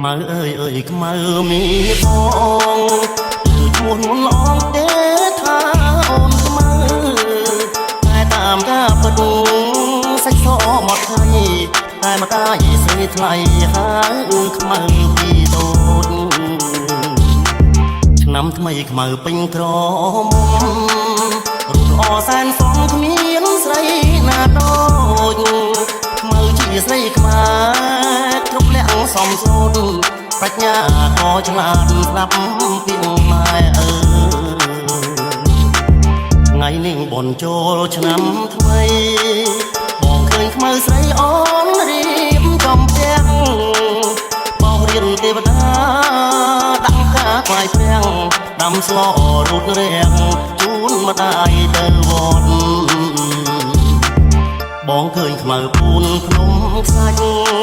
មើអើយអើយខ្មៅមានបងគឺឈ្មោះមុនអងទេថាអូនខ្មៅតែតាមការពិតសាច់សមកថ្លៃតែមកតាយស្រីថ្លៃហើយខ្មៅពីតូចឆ្នាំថ្មីខ្មៅពេញក្រមុំរូបល្អសែនសមគ្មានស្រីណាដូចខ្មៅជាស្រីខ្មែរគ្រប់លក្ខសមសូនប្រាជ្ញាក៏ឆ្លាតស្ដាប់ពីម៉ែថ្ងៃនេះបនចូលឆ្នាំថ្មីបងឃើញខ្មៅស្រីអូនរៀបចំផ្ទះបោះរៀនទេវតាដាក់ការខ្វាយព្រាំងដាំស្លរូតរាំងជូនម្ដាយទៅវត្តបងឃើញខ្មៅពូនភ្នំខ្សាច់